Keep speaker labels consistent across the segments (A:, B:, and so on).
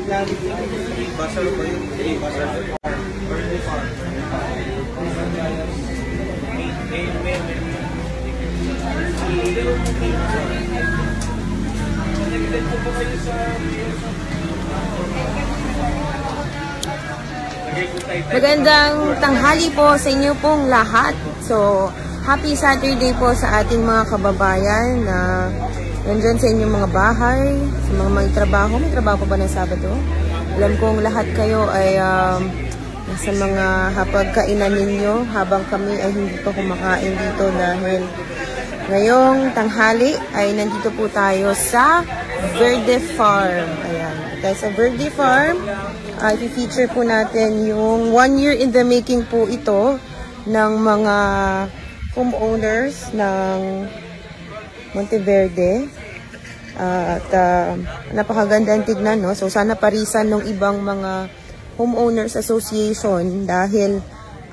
A: Basal ba yun? Basal. Birthday farm.
B: Magandang tanghali po sa inyo pong lahat. So, happy Saturday po sa ating mga kababayan na nandyan sa inyong mga bahay, sa mga may trabaho. May trabaho pa ba ng Sabado? Alam kong lahat kayo ay nasa mga hapagkainan ninyo habang kami ay hindi pa kumakain dito dahil ngayong tanghali ay nandito po tayo sa Verde Farm. Ayan. Dahil sa Verde Farm, i-feature po natin yung 1 year in the making po ito ng mga homeowners ng Monteverde. At napakaganda ang tignan, no? So sana parisan ng ibang mga homeowners association dahil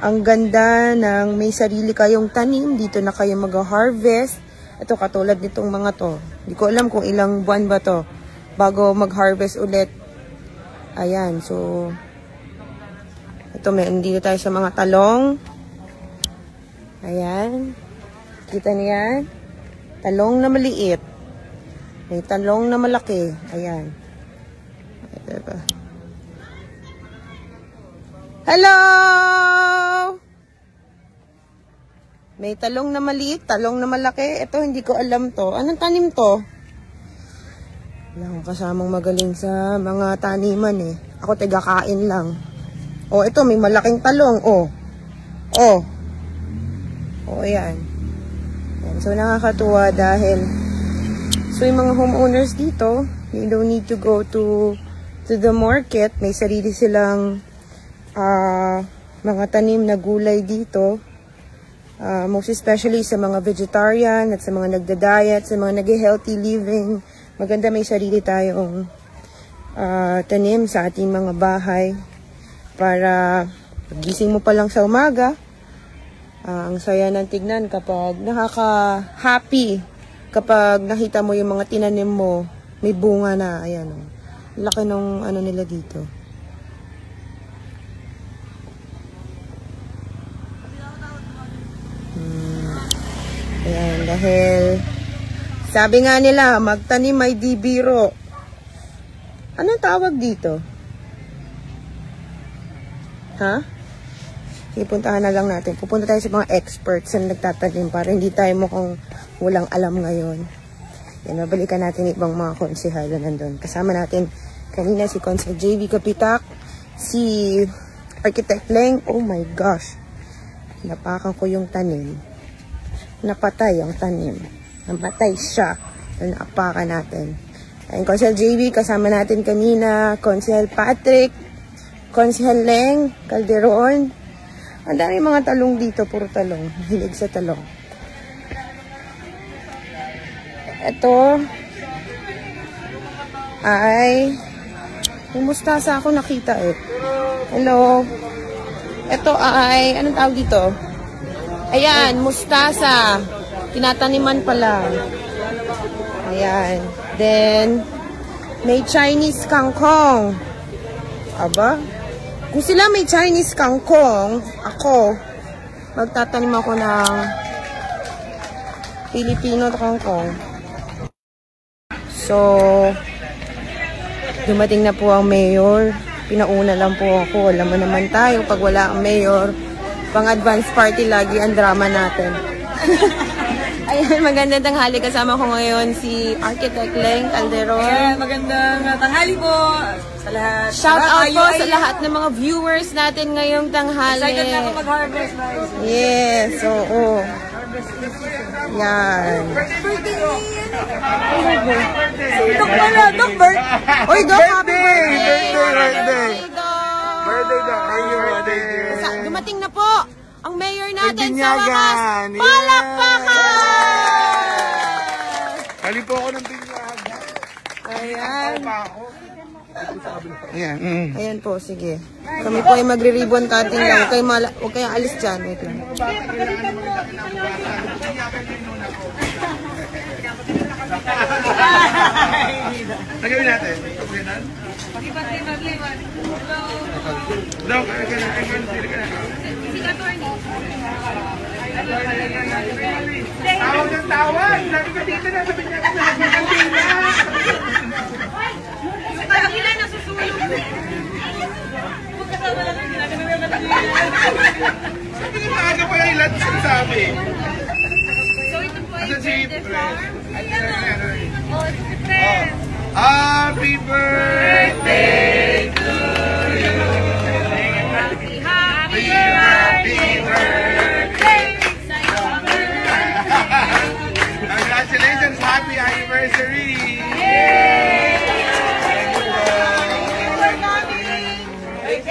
B: ang ganda ng may sarili kayong tanim, dito na kayo mag-harvest. Ito katulad nitong mga to. Hindi ko alam kung ilang buwan ba to bago mag-harvest ulit. Ayan, so ito may dito tayo sa mga talong. Ayan. Kita niyan? Talong na maliit. May talong na malaki. Ayan. Ito pa. Hello! May talong na maliit, talong na malaki. Ito, hindi ko alam to. Anong tanim to? Wala akong kasamang magaling sa mga taniman eh. Ako taga-kain lang. Oh, ito, may malaking talong. Oh. Oh. Oh, ayan. Ayan. So, nakakatuwa dahil so, yung mga homeowners dito, you don't need to go to the market. May sarili silang mga tanim na gulay dito. Most especially sa mga vegetarian at sa mga nagda-diet, sa mga nag-healthy living. Maganda may sarili tayong tanim sa ating mga bahay para gising mo pa lang sa umaga. Ang saya ng tignan kapag nakaka-happy kapag nakita mo yung mga tinanim mo may bunga na. Ayan, oh. Laki ng ano nila dito. Ayan, dahil sabi nga nila, magtanim may di biro. Anong tawag dito? Ha? Sige, puntahan na lang natin. Pupunta tayo sa mga experts na nagtatanim para hindi tayo mukhang walang alam ngayon. Yan, mabalikan natin ibang mga konsehal na nandun. Kasama natin kanina si Consul JV Kapitak, si Architect Leng. Oh my gosh. Napakan ko yung tanim. Napatay ang tanim. Namatay siya. Naapakan natin. Ayun, Consul JV, kasama natin kanina, Consul Patrick, Consul Leng, Calderon. Ang dami mga talong dito, puro talong. Hilig sa talong. Ito ay yung mustasa ako nakita eh. Hello. Ito ay, anong tawag dito? Ayan, mustasa. Tinataniman pala. Ayan. Then, may Chinese kangkong. Aba? Kung sila may Chinese kangkong, ako, magtatanim ako ng Filipino kangkong. So, dumating na po ang mayor. Pinauna lang po ako. Alam mo naman tayo, pag wala ang mayor, pang-advance party lagi ang drama natin. Ayan, magandang tanghali. Kasama ko ngayon si Architect Leng Calderon.
C: Ayan, magandang tanghali po sa lahat.
B: Shout out po sa lahat ng mga viewers natin ngayong tanghali.
C: Excited na ako mag-harvest.
B: Yes, oo. Yan.
C: Dok pala, Dok Bert.
B: Oy, Dok, happy birthday!
A: Birthday!
B: Dok!
A: Birthday na! Birthday!
B: Dumating na po ang mayor natin sa
A: Binyagan!
B: wakas. Palakpakan!
A: Kali po ako ng binyagan.
B: Ayan.
A: Ayan.
B: Ayan po, sige. Kami po ay magre-ribbon cutting lang. Huwag kayong alis dyan. Wait lang.
A: Nagawin natin. Dok, ay ka na. Tawag ng tawag. Sabi ko dito na, sabi niya kasi nagkakantina.
C: Parang ilan na susulong.
A: Sabi niya maaga pa yung ilan sabi.
C: So ito po ay
A: Asa si
C: birthday
A: Pre?
C: flower. Oh, it's the
A: Happy birthday to you.
C: Happy
A: birthday. Congratulations, happy anniversary.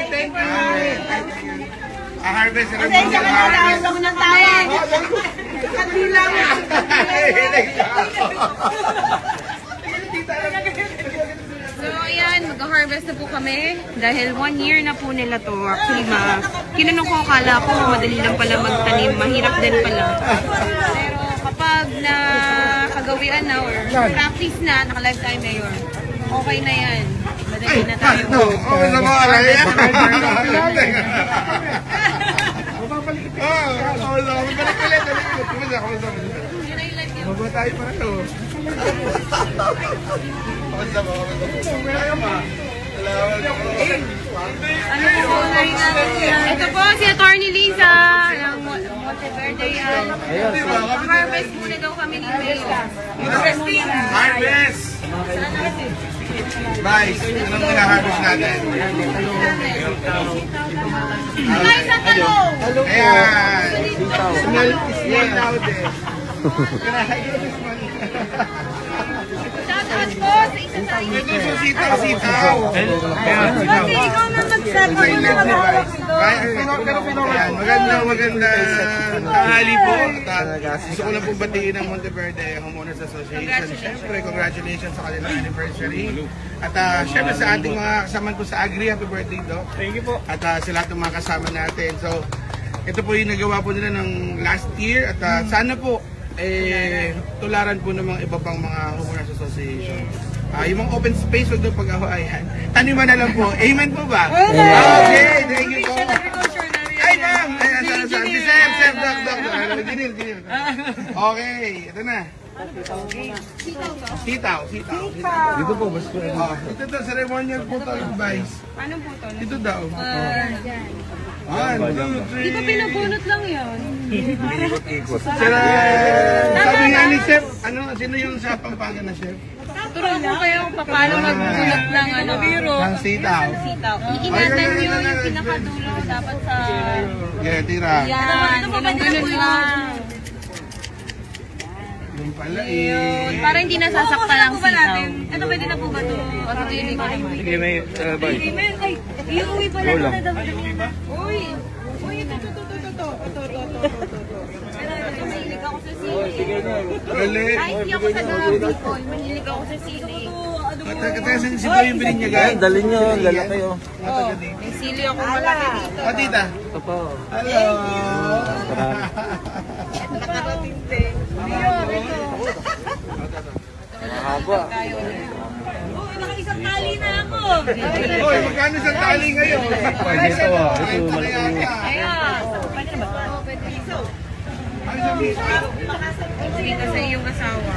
A: Thank you. Harvest.
C: Harvest ako ng tawag. So ayan, mag-harvest na po kami dahil 1 year na po nila to. Actually, kinanong ko, akala ko madali lang pala magtanim, mahirap din pala. Pero kapag nakagawian na or practice na, naka-lifetime na yun, okay na yan. Madali na tayo.
A: Oo, sa mga alay. Mababa tayo pa ito.
C: Ito po si Attorney Liza ng Monteverde yan. Harvest muna daw kami ni Mayo.
A: Harvest! Vice, anong nila-harvest natin?
C: Ay, sa talong!
A: Ayan! Smell loud eh.
C: Shoutout po sa isa sa inyo.
A: Ito sa sitaw.
C: Kasi ikaw na mag-sepo mo na hawak ito.
A: Maganda tanghali po. Gusto ko lang po batiin ng Monteverde Homeowners Association. Siyempre, congratulations sa kanilang anniversary. At siyempre sa ating mga kasama po sa Agri, happy birthday, Doc. Thank you po. At sa lahat ng mga kasama natin. So, ito po yung nagawa po nila ng last year. At sana po, tularan po ng mga iba pang mga homeowners association. Yung mga open space, huwag doon pag-awayan. Taniman na lang po. Amen po ba? Okay, thank you po. Ay, ma'am! Ayan, sana. Si Sef, Doc. Dinil. Okay, ito na. Sitaw. Dito po, basta ito daw, ceremonial po to, advice.
C: Paano po ito?
A: Dito daw. 1, 2, 3.
C: Dito pinabunot lang yun.
A: Sabi nga ni Chef, sino yung sa Pampanga na Chef?
C: Turuan ko kayo kung paano magbunot ng biro.
A: Ng sitaw.
C: Iingatan nyo yung pinakadulo dapat sa...
A: Yeah, tira.
C: Yan, ganun lang.
A: Yung pala
C: Yun, para hindi nasasaktan ang sitaw. Ano pwede na po ba ito? Patutuloy ko rin.
A: Sige, may bye.
C: Ay, iuwi pala ito na daw. Uy, ito. Mahilig ako sa sili.
A: Galing.
C: Ay, hindi ako sa Bicol. Mahilig ako sa sili.
A: Kasi sino yung bininyagan?
D: Dalhin nyo, lalaki oh.
C: May sili ako malaki dito.
A: O, tita.
D: Ito po.
A: Hello.
C: Nakarating din.
D: Mahaba.
C: Nakaisang tali na ako.
A: Hoy, magkano sa tali ngayon?
D: Ito ah. Ito malaki.
C: Ayun. Pwede na ba? Pwede.
A: Ano sa piso?
C: Sige ka sa iyong asawa.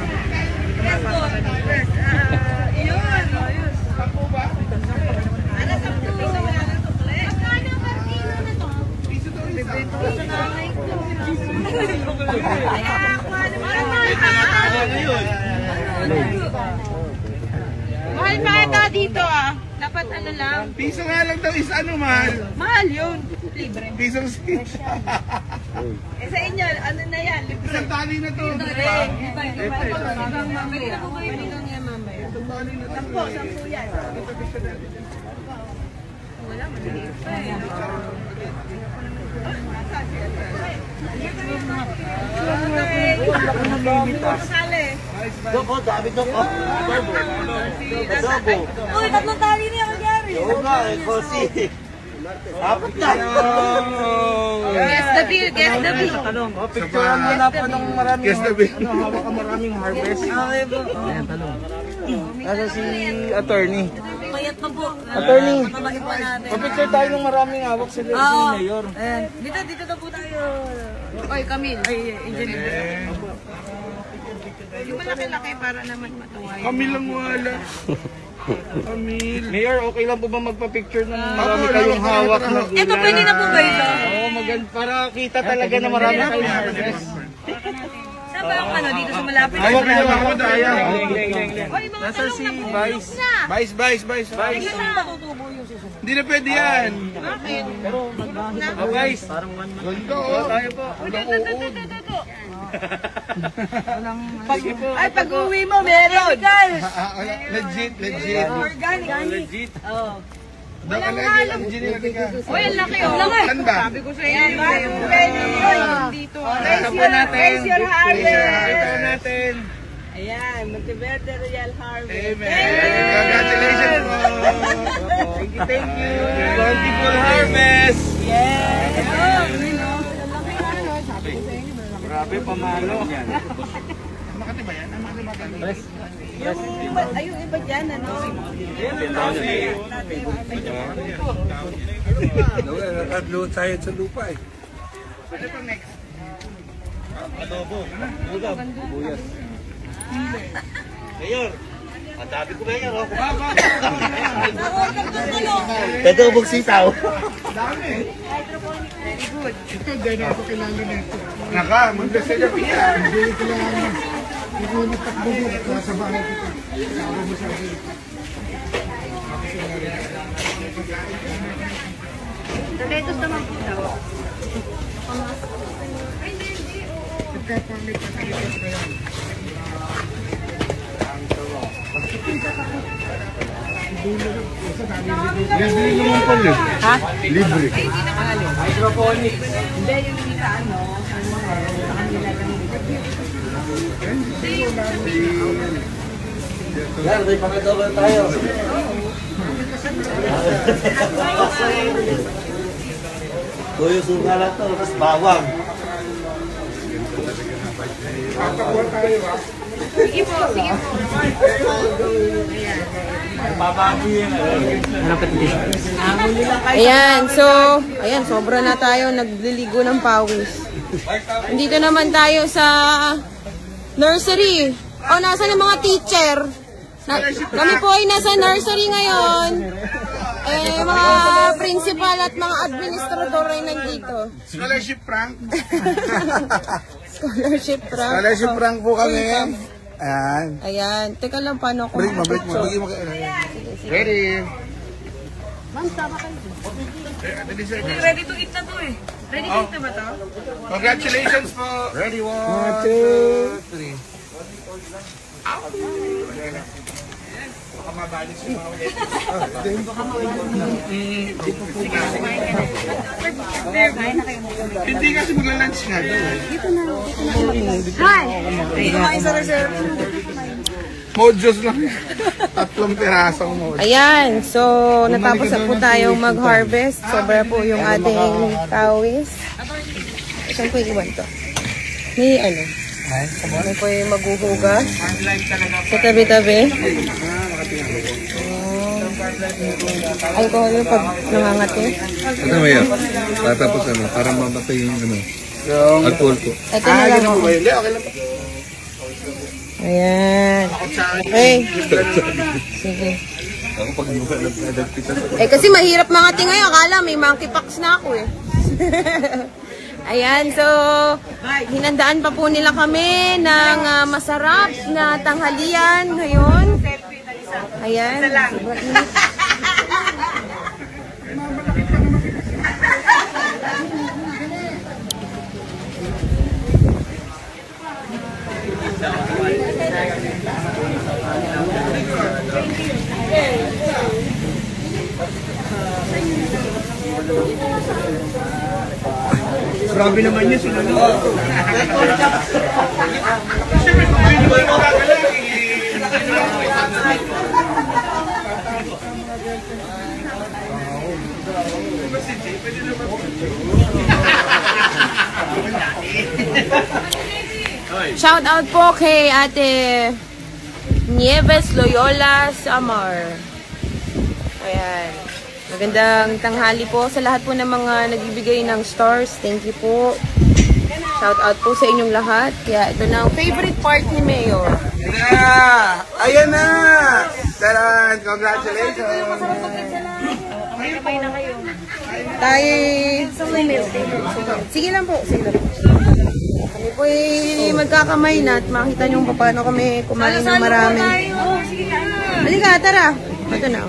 C: Ayun.
A: Sampo ba?
C: Ano sa piso? Wala na sukle. Magkano ang partino na to?
A: Piso to isa.
C: Mahal pa ata dito ah. Dapat ano lang.
A: Piso nga lang daw is ano, mahal.
C: Mahal yun. Libre.
A: Pisong six.
C: Sa inyo, ano na yan? Libre.
A: Isang tali na to. Di ba?
C: Pwede na po kayo dito niya mamaya. Sampo yan. Wala, maliit pa eh.
D: Doko, dami doko. Adobo.
C: Uy, tatlong tali niya magyari.
D: Oo nga, kasi. Apat na.
C: Guess the bill, guess the bill.
D: Picturean mo na po ng maraming
A: Guess the bill.
D: hawak ka maraming harvest. Okay po. Ayan, talong. Nasa si attorney.
E: Ingat pa po.
B: Attorney.
E: Pabalik pa natin.
D: Papicture tayo ng maraming hawak sila si Mayor.
E: Ayan. Dito na po tayo.
C: Oy, Camille.
E: Ay, engineer.
C: Yung malaki-laki para naman matuwa.
A: Kami lang wala. Camille.
D: Mayor, okay lang po ba magpa-picture ng marami kayong hawak na gulay?
E: Ito, pwede na po ba ito?
D: Oo, maganda. Para kita talaga na marami kayong harvest.
E: Saan ba ang ano? Dito sa malapit?
A: Hawak na lang ako daya.
D: Nasa si Vice.
A: Vice. Hindi na pwede yan.
D: Vice.
A: Ganito oh.
D: Tayo po.
E: Ay, pag-uwi mo, meron.
A: Legit.
E: Organic.
D: Legit.
E: Oh.
A: Daw ka lagi engineer ka.
C: Uy, ang laki oh.
A: Saan ba?
C: Sabi ko sa iyo. Dito.
E: Raise your harvest.
D: Ito natin.
E: Ayan, Monteverde Royal Harvest.
A: Amen. Congratulations po.
D: Thank you. Bountiful harvest. Grabe, pamalo.
A: Makati ba yan?
E: Yung iba dyan, ano?
F: Nakadlo tayo sa lupa eh.
A: Pwede pa next.
D: Mayor, ang dami ko Mayor.
F: Ito ubog sitaw.
A: Hindi na ako kilala nito. Naka, mag-bless ka piya. Hindi ko kilala. Hindi ko natakbo dito. Sa bahay kita. Nakabo mo sa akin.
C: Daletos naman po daw.
A: Pagkapangit na dito kaya. Libre naman pala.
B: Ha?
A: Libre.
D: Hydroponics.
E: Hindi, yung isa, ano? Sa kanila lang.
D: Yan, may pang-adobo tayo. Tuyo suka lang to, tapos bawang.
A: Kakakuha tayo ha.
C: Sige po.
B: Ayan, so, ayan, sobra na tayo nagliligo ng pawis. Dito naman tayo sa nursery. O, nasa ng mga teacher? Kami po ay nasa nursery ngayon. Mga principal at mga administrator ay nandito.
A: Scholarship prank.
B: Scholarship prank.
A: Scholarship prank po kami. Ayan.
B: Ayan, teka lang, paano ako?
A: Break mo. Ready.
E: Ready to eat na to eh. Ready to eat na ba to?
A: Congratulations po. Ready, 1, 2, 3. Baka mabalis yung mga ulit. Hindi kasi magla-lunch nga doon. Mojos lang. 3 pirasong mojos.
B: Ayan, so natapos na po tayong mag-harvest. Sobra po yung ating kawis. Saan po iwan to? May ano? May po yung maghuhugas. Sa tabi-tabi. Alcohol yung pag nangangati.
F: Ano ba yan? Tapos ano, parang mamatay yung ano. Alcohol po.
B: Ito na lang.
A: Ganun po ba yun? Hindi, okay lang.
B: Ayan. Okay. Sige.
F: Ako pag nagpitas ako.
B: Kasi mahirap mangati ngayon. Akala may monkeypox na ako eh. Ayan, so hinandaan pa po nila kami ng masarap na tanghalian ngayon. Ayan.
A: Grabe naman yun sila. Siyempre, kung hindi mo yung magagalang,
B: Shout out po kay Ate Nieves Loyola Samar. Ayan. Magandang tanghali po sa lahat po ng mga nagbibigay ng stars. Thank you po. Shout out po sa inyong lahat. Kaya ito na ang favorite part ni Mayor.
A: Ayan na! Taran! Congratulations!
B: Tayo. Sige lang po. Sige lang po. Kami po magkakamay na at makita nyo kung paano kami kumain ng marami. Halika, tara. Ito na.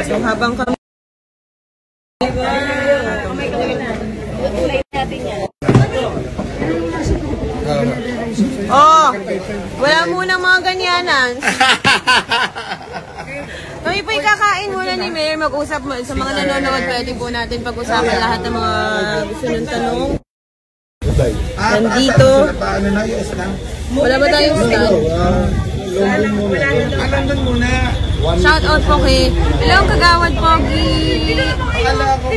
B: So habang kami wala munang mga ganyanan. Kami po kakain muna ni Mayor, mag-usap sa mga nanonood. Pwede po natin pag-usapan lahat ng mga gusto ng tanong. Nandito. Wala ba tayong stand?
A: London muna.
B: Shout out po kay Hello Kagawad Pogi.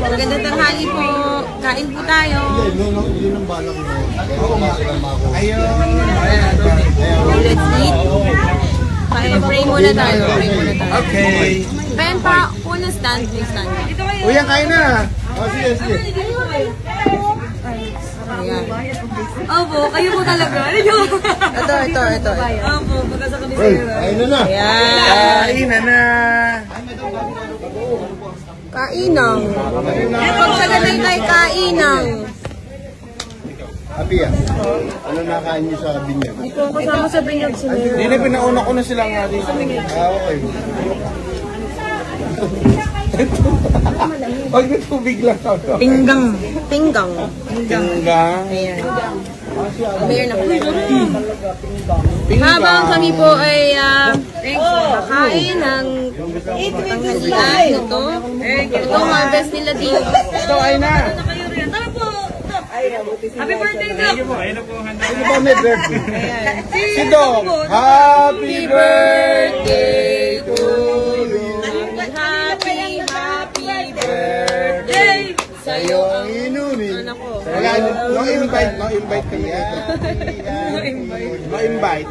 B: Magandang tanghali po. Kain po tayo.
A: Ayun.
B: Let's eat. Pray muna tayo.
A: Okay.
B: Ben pa, una stand, please stand.
A: Uy, kain na. Sige.
B: Ayan.
E: Opo, kayo po talaga.
B: Ito.
E: Opo, pagkasakali sa'yo.
B: Ayan.
A: Kain na.
B: Kainang. Pagsagalay tayo kainang.
D: Abi ano nakain niyo sa binyag?
B: Hindi po kasama sa binyag si Mayor.
A: Hindi, pinauna ko na sila nga dito.
D: Okay.
A: Pag may tubig lang ako.
B: Pinggang.
A: Tinggang.
B: Ayan. Mayor na po. Habang kami po ay kakain ng tanghalian ito. Ito ang harvest nila dito.
A: Ito, ay na.
E: Tara po! Happy birthday, Doc!
D: Ano ba may birthday?
A: Si Dong. Happy birthday to you.
B: Happy birthday sa'yo ang
D: Inumin.
B: anak ko.
A: Wala, no invite kami ito. No invite.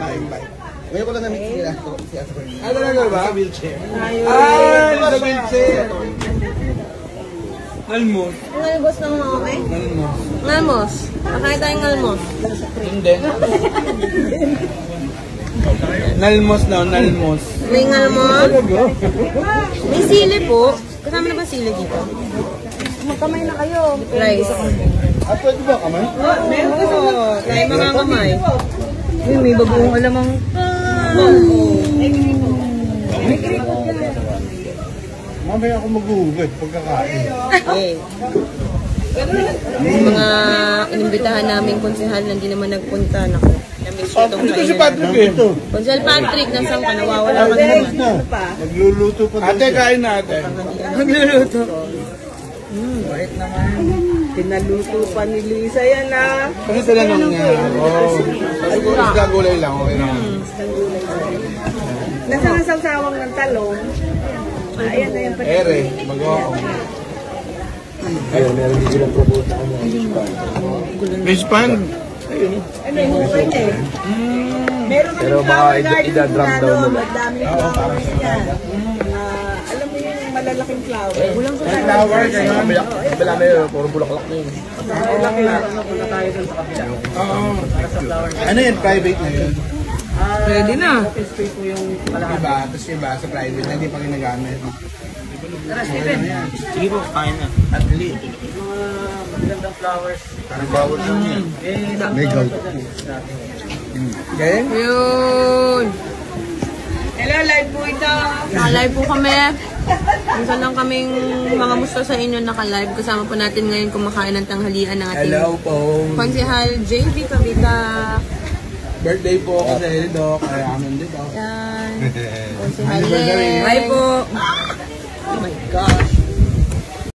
D: Ngayon ko lang na-meet nila.
A: Ano na ba?
D: Wheelchair.
A: Sa wheelchair. Nalmos.
B: Ngalmos ng mga kami? Ngalmos. Makain tayong ngalmos.
A: Hindi. Nalmos.
B: May ngalmos. May sili po. Kasama na ba sili dito? Magkamay na kayo. Rice.
D: Pwede ba kamay?
B: Meron ko. Tayo mga kamay. May babuong alamang.
D: Mamaya ako mag-uugad pagkakain.
B: Yung mga inimbitahan naming konsehal na hindi naman nagpunta. Naku, namiss ko itong
A: Ito si
B: kainan.
A: Patrick eh.
B: Konsehal Patrick, nasaan ka? Nawawala ka naman.
D: Nagluluto pa daw
A: Ate,
D: siya.
A: kain natin.
B: Nagluluto.
E: Pinaluto pa ni Lisa yan, ah!
A: Kasi tinanong niya. Siguro isda gulay lang. Okay na.
E: Nasa nasawsawang ng talong. Ayan na yan.
A: Ere, mag-o.
D: Ayun, meron din silang probuta.
A: Miss Pan.
E: May hukay na eh. Meron kami
D: Pero baka idadrum daw nila.
E: Madami flowers yan. Alam mo yung malalaking flower. Walang sa
A: Flower kayo.
D: Kabila meron, puro bulaklak na yun.
A: Oo. Ano yun? Private na yun?
B: Pwede na.
A: Iba, tapos iba sa private na hindi pa ginagamit.
D: Sige po, kain na. At least. Magandang flowers. Parang bawal lang yan. May gold.
A: Okay?
B: Yun.
E: Hello, live po ito.
B: Naka-live po kami. Minsan lang kaming mga musta sa inyo naka-live. Kasama po natin ngayon kumakain ng tanghalian ng ating
A: Hello po.
B: konsehal JV Kabita.
A: Birthday po kasi ni Doc. Kaya kami dito.
B: Yan. Konsehal
A: Anniversary.
B: Len.
E: Hi po.
B: Oh my gosh.